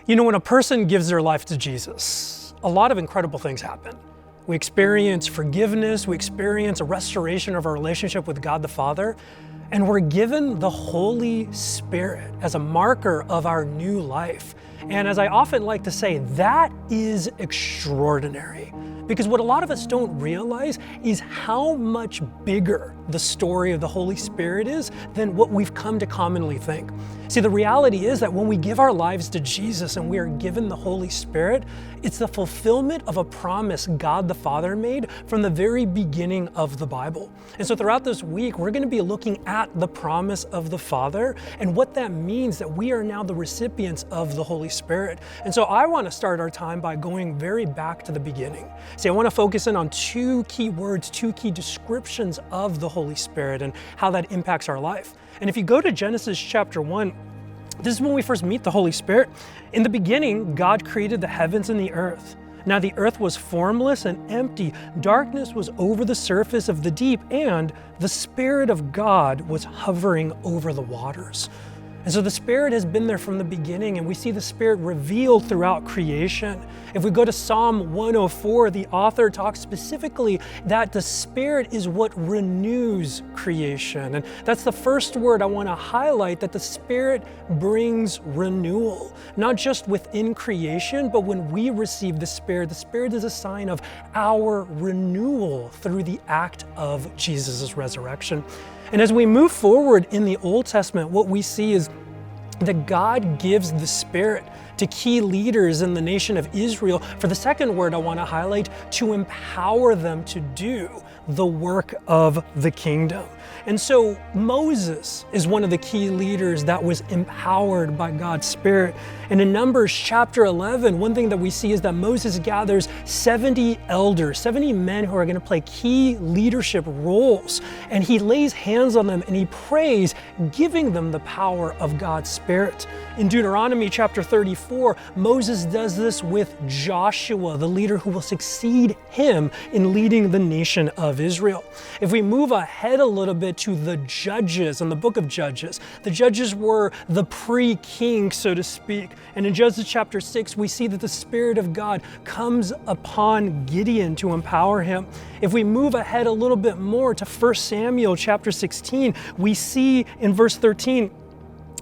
You know, when a person gives their life to Jesus, a lot of incredible things happen. We experience forgiveness, we experience a restoration of our relationship with God the Father, and we're given the Holy Spirit as a marker of our new life. And as I often like to say, that is extraordinary. Because what a lot of us don't realize is how much bigger the story of the Holy Spirit is than what we've come to commonly think. See, the reality is that when we give our lives to Jesus and we are given the Holy Spirit, it's the fulfillment of a promise God the Father made from the very beginning of the Bible. And so throughout this week, we're going to be looking at the promise of the Father and what that means that we are now the recipients of the Holy Spirit. And so I want to start our time by going very back to the beginning. See, I want to focus in on two key words, two key descriptions of the Holy Spirit and how that impacts our life. And if you go to Genesis chapter 1, this is when we first meet the Holy Spirit. In the beginning, God created the heavens and the earth. Now the earth was formless and empty. Darkness was over the surface of the deep, and the Spirit of God was hovering over the waters. And so the Spirit has been there from the beginning, and we see the Spirit revealed throughout creation. If we go to Psalm 104, the author talks specifically that the Spirit is what renews creation. And that's the first word I want to highlight, that the Spirit brings renewal, not just within creation, but when we receive the Spirit is a sign of our renewal through the act of Jesus' resurrection. And as we move forward in the Old Testament, what we see is that God gives the Spirit to key leaders in the nation of Israel, for the second word I want to highlight, to empower them to do the work of the kingdom. And so Moses is one of the key leaders that was empowered by God's Spirit. And in Numbers chapter 11, one thing that we see is that Moses gathers 70 elders, 70 men who are going to play key leadership roles. And he lays hands on them and he prays, giving them the power of God's Spirit. In Deuteronomy chapter 34, Moses does this with Joshua, the leader who will succeed him in leading the nation of Israel. If we move ahead a little bit to the Judges, in the book of Judges, the Judges were the pre-king, so to speak. And in Judges chapter 6, we see that the Spirit of God comes upon Gideon to empower him. If we move ahead a little bit more to 1 Samuel chapter 16, we see in verse 13,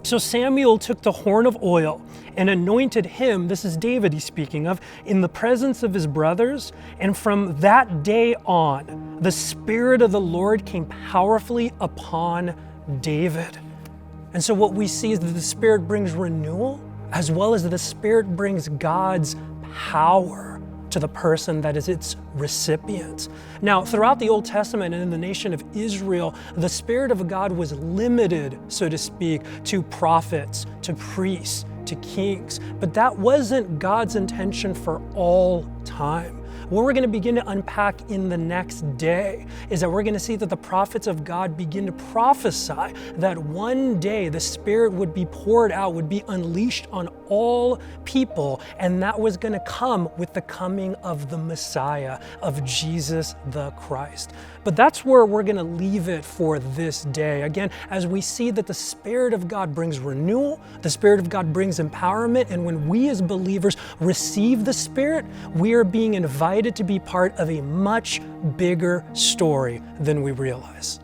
so Samuel took the horn of oil and anointed him, this is David he's speaking of, in the presence of his brothers. And from that day on, the Spirit of the Lord came powerfully upon David. And so what we see is that the Spirit brings renewal, as well as that the Spirit brings God's power to the person that is its recipient. Now, throughout the Old Testament and in the nation of Israel, the Spirit of God was limited, so to speak, to prophets, to priests, to kings. But that wasn't God's intention for all time. What we're going to begin to unpack in the next day is that we're going to see that the prophets of God begin to prophesy that one day the Spirit would be poured out, would be unleashed on all people, and that was going to come with the coming of the Messiah, of Jesus the Christ. But that's where we're going to leave it for this day. Again, as we see that the Spirit of God brings renewal, the Spirit of God brings empowerment, and when we as believers receive the Spirit, we are being invited to be part of a much bigger story than we realize.